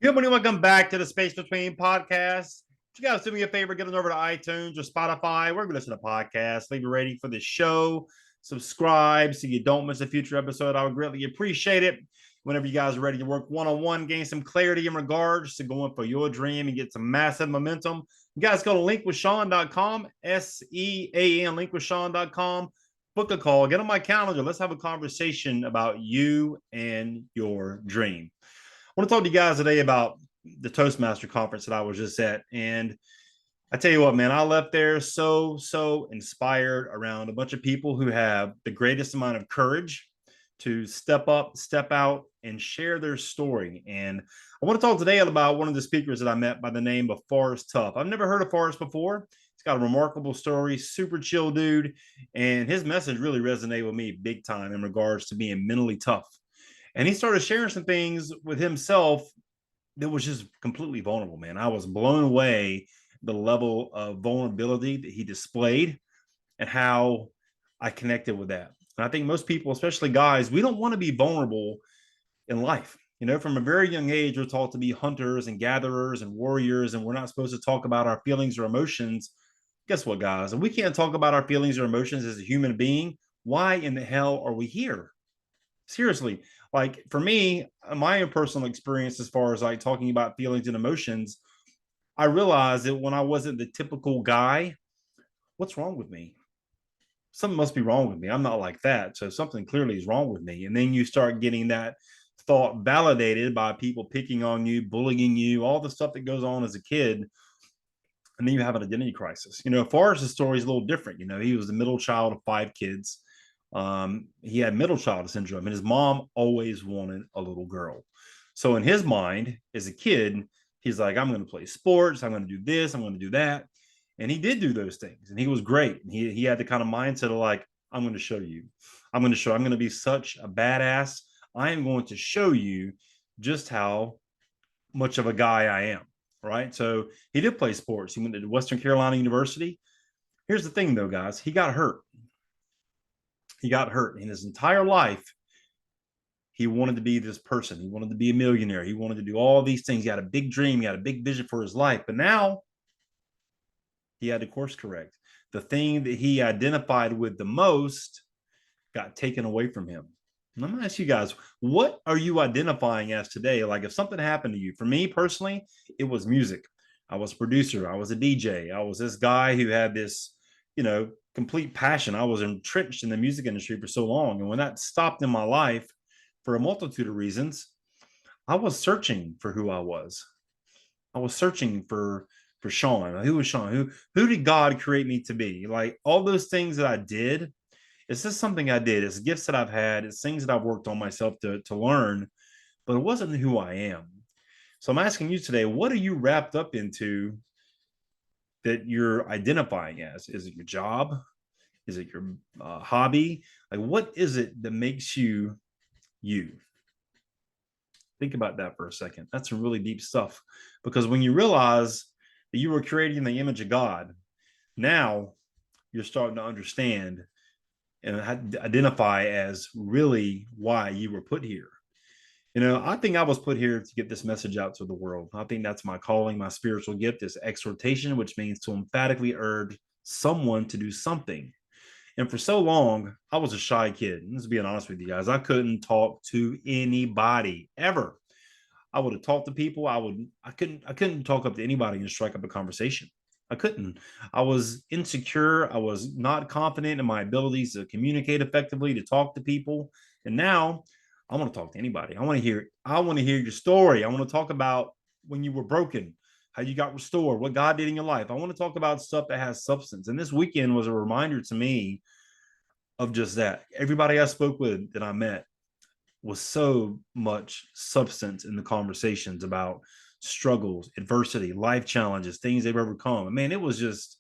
Good morning. Welcome back to the Space Between podcast. Would you guys do me a favor, get on over to iTunes or Spotify, wherever you listen to podcasts. Leave a rating for the show. Subscribe so you don't miss a future episode. I would greatly appreciate it. Whenever you guys are ready to work one-on-one, gain some clarity in regards to going for your dream and get some massive momentum, you guys go to linkwithsean.com, SEAN, linkwithsean.com. Book a call, get on my calendar. Let's have a conversation about you and your dream. I want to talk to you guys today about the Toastmaster conference that I was just at. And I tell you what, man, I left there so inspired around a bunch of people who have the greatest amount of courage to step up, step out, and share their story. And I want to talk today about one of the speakers that I met by the name of Forrest Tuff. I've never heard of Forrest before. He's got a remarkable story, super chill dude. And his message really resonated with me big time in regards to being mentally tough. And he started sharing some things with himself that was just completely vulnerable, man. I was blown away the level of vulnerability that he displayed and how I connected with that. And I think most people, especially guys, we don't want to be vulnerable in life. You know, from a very young age, we're taught to be hunters and gatherers and warriors, and we're not supposed to talk about our feelings or emotions. Guess what, guys? If we can't talk about our feelings or emotions as a human being, why in the hell are we here? Seriously, like for me, my own personal experience as far as like talking about feelings and emotions, I realized that when I wasn't the typical guy, what's wrong with me? Something must be wrong with me. I'm not like that. So something clearly is wrong with me. And then you start getting that thought validated by people picking on you, bullying you, all the stuff that goes on as a kid. And then you have an identity crisis. You know, Forrest's story is a little different. You know, he was the middle child of 5 kids. He had middle child syndrome, and his mom always wanted a little girl. So in his mind, as a kid, he's like, I'm going to play sports. I'm going to do this. I'm going to do that. And he did do those things, and he was great. And he had the kind of mindset of like, I'm going to show you. I'm going to be such a badass. I am going to show you just how much of a guy I am. Right. So he did play sports. He went to Western Carolina University. Here's the thing, though, guys. He got hurt. He got hurt in his entire life. He wanted to be this person. He wanted to be a millionaire. He wanted to do all these things. He had a big dream. He had a big vision for his life. But now he had to course correct. The thing that he identified with the most got taken away from him. And I'm going to ask you guys, what are you identifying as today? Like if something happened to you, for me personally, it was music. I was a producer. I was a DJ. I was this guy who had this, complete passion. I was entrenched in the music industry for so long. And when that stopped in my life for a multitude of reasons, I was searching for who I was. I was searching for Sean. Who was Sean? Who did God create me to be? Like all those things that I did, it's just something I did. It's gifts that I've had. It's things that I've worked on myself to learn, but it wasn't who I am. So I'm asking you today, what are you wrapped up into that you're identifying as? Is it your job? Is it your hobby? Like, what is it that makes you you? Think about that for a second. That's some really deep stuff. Because when you realize that you were created in the image of God, now you're starting to understand and identify as really why you were put here. I think I was put here to get this message out to the world. I think that's my calling, my spiritual gift is exhortation, which means to emphatically urge someone to do something. And for so long, I was a shy kid. Let's be honest with you guys. I couldn't talk to anybody ever. I would have talked to people. I couldn't talk up to anybody and strike up a conversation. I couldn't. I was insecure. I was not confident in my abilities to communicate effectively, to talk to people. And now I want to talk to anybody. I want to hear your story. I want to talk about when you were broken, how you got restored, what God did in your life. I want to talk about stuff that has substance. And this weekend was a reminder to me of just that. Everybody I spoke with that I met was so much substance in the conversations about struggles, adversity, life challenges, things they've overcome. Man, it was just,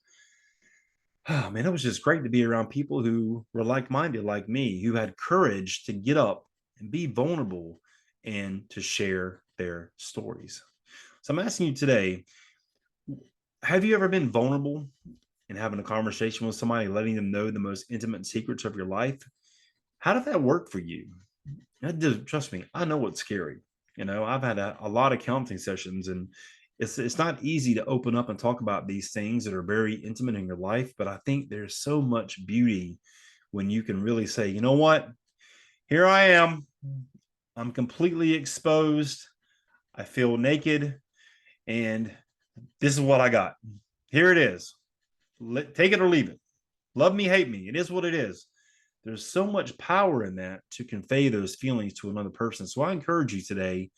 it was just great to be around people who were like-minded like me, who had courage to get up and be vulnerable and to share their stories. So I'm asking you today, have you ever been vulnerable and having a conversation with somebody, letting them know the most intimate secrets of your life? How did that work for you? Trust me, I know it's scary. I've had a lot of counseling sessions, and it's not easy to open up and talk about these things that are very intimate in your life. But I think there's so much beauty when you can really say, you know what, here I am. I'm completely exposed. I feel naked, and this is what I got. Here it is. Take it or leave it. Love me, hate me. It is what it is. There's so much power in that to convey those feelings to another person. So I encourage you today,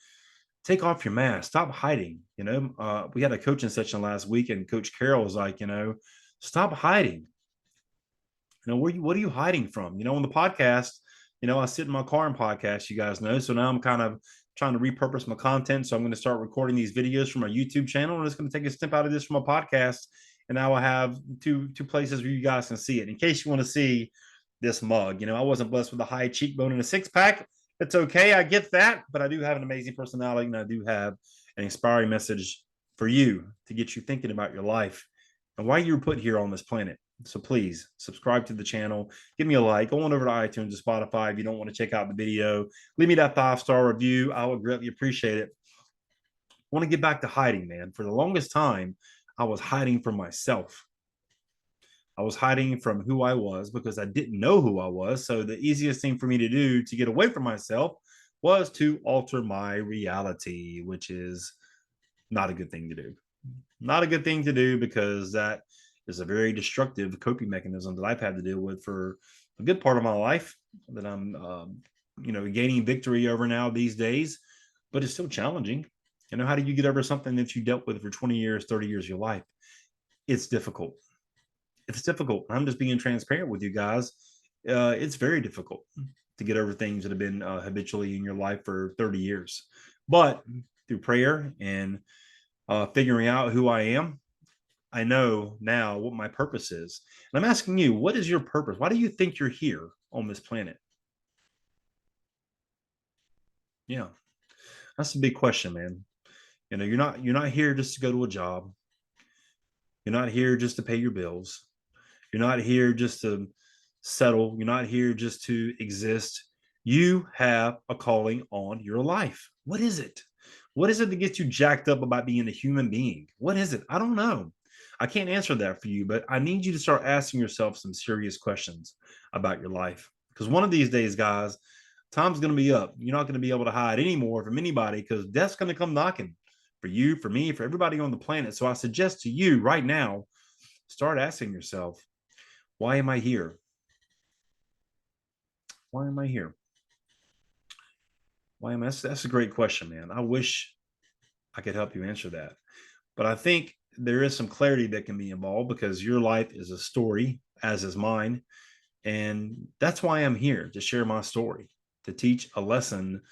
take off your mask, stop hiding. We had a coaching session last week, and Coach Carroll was like, stop hiding. What are you hiding from? On the podcast, I sit in my car and podcast, you guys know. So now I'm kind of trying to repurpose my content. So I'm going to start recording these videos from my YouTube channel, and it's going to take a step out of this from a podcast. And now I have two places where you guys can see it. In case you want to see this mug, I wasn't blessed with a high cheekbone and a six pack. It's okay. I get that, but I do have an amazing personality, and I do have an inspiring message for you to get you thinking about your life and why you were put here on this planet. So please subscribe to the channel, give me a like, go on over to iTunes or Spotify if you don't want to check out the video. Leave me that 5-star review. I would greatly appreciate it. I want to get back to hiding, man. For the longest time, I was hiding from myself. I was hiding from who I was because I didn't know who I was. So the easiest thing for me to do to get away from myself was to alter my reality, which is not a good thing to do. Not a good thing to do, because that is a very destructive coping mechanism that I've had to deal with for a good part of my life, that I'm, gaining victory over now these days, but it's still challenging. How do you get over something that you dealt with for 20 years, 30 years of your life? It's difficult. It's difficult. I'm just being transparent with you guys. It's very difficult to get over things that have been habitually in your life for 30 years. But through prayer and figuring out who I am, I know now what my purpose is. And I'm asking you, what is your purpose? Why do you think you're here on this planet? Yeah, that's a big question, man. You're not here just to go to a job. You're not here just to pay your bills. You're not here just to settle. You're not here just to exist. You have a calling on your life. What is it? What is it that gets you jacked up about being a human being? What is it? I don't know. I can't answer that for you, but I need you to start asking yourself some serious questions about your life. Because one of these days, guys, time's going to be up. You're not going to be able to hide anymore from anybody, because death's going to come knocking for you, for me, for everybody on the planet. So I suggest to you right now, start asking yourself, why am I here? Why am I here? Why am I? That's a great question, man. I wish I could help you answer that. But I think there is some clarity that can be involved, because your life is a story, as is mine. And that's why I'm here, to share my story, to teach a lesson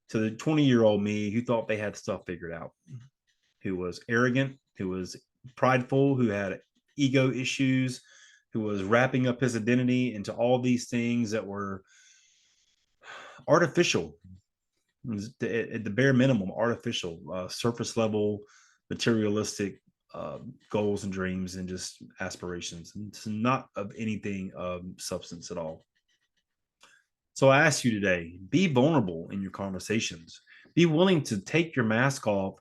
to the 20-year-old me who thought they had stuff figured out, who was arrogant, who was prideful, who had ego issues, who was wrapping up his identity into all these things that were artificial, at the bare minimum, artificial, surface level, materialistic goals and dreams and just aspirations, and it's not of anything of substance at all. So I ask you today, be vulnerable in your conversations. Be willing to take your mask off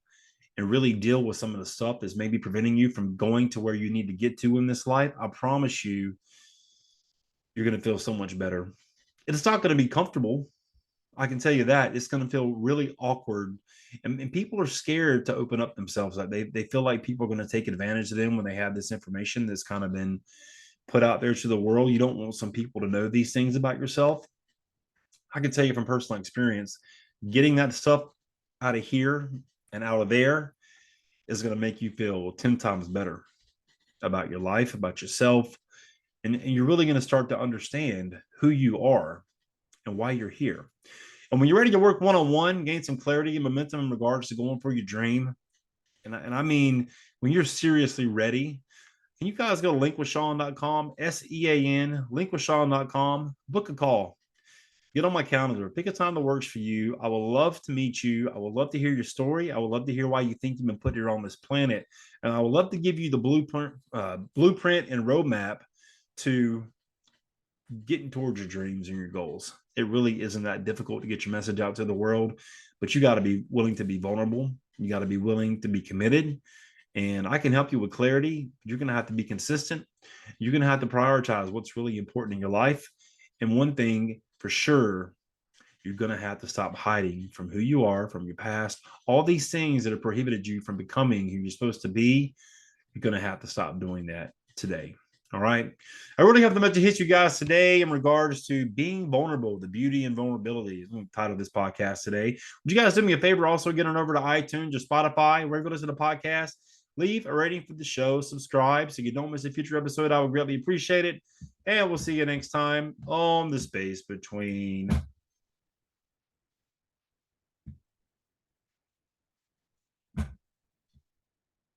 and really deal with some of the stuff that's maybe preventing you from going to where you need to get to in this life. I promise you, you're going to feel so much better. It's not going to be comfortable. I can tell you that. It's going to feel really awkward. And people are scared to open up themselves. Like they feel like people are going to take advantage of them when they have this information that's kind of been put out there to the world. You don't want some people to know these things about yourself. I can tell you from personal experience, getting that stuff out of here and out of there is going to make you feel 10 times better about your life, about yourself. And you're really going to start to understand who you are and why you're here. And when you're ready to work one-on-one, gain some clarity and momentum in regards to going for your dream, and I mean, when you're seriously ready, can you guys go to linkwithsean.com, SEAN, linkwithsean.com, book a call, get on my calendar, pick a time that works for you. I would love to meet you. I would love to hear your story. I would love to hear why you think you've been put here on this planet. And I would love to give you the blueprint and roadmap to getting towards your dreams and your goals. It really isn't that difficult to get your message out to the world, but you got to be willing to be vulnerable. You got to be willing to be committed. And I can help you with clarity. You're going to have to be consistent. You're going to have to prioritize what's really important in your life. And one thing for sure, you're going to have to stop hiding from who you are, from your past. All these things that have prohibited you from becoming who you're supposed to be, you're going to have to stop doing that today. All right. I really have the much to hit you guys today in regards to being vulnerable, the beauty and vulnerability. I'm going to title this podcast today. Would you guys do me a favor? Also, get on over to iTunes or Spotify, wherever you listen to the podcast. Leave a rating for the show, subscribe so you don't miss a future episode. I would greatly appreciate it. And we'll see you next time on The Space Between.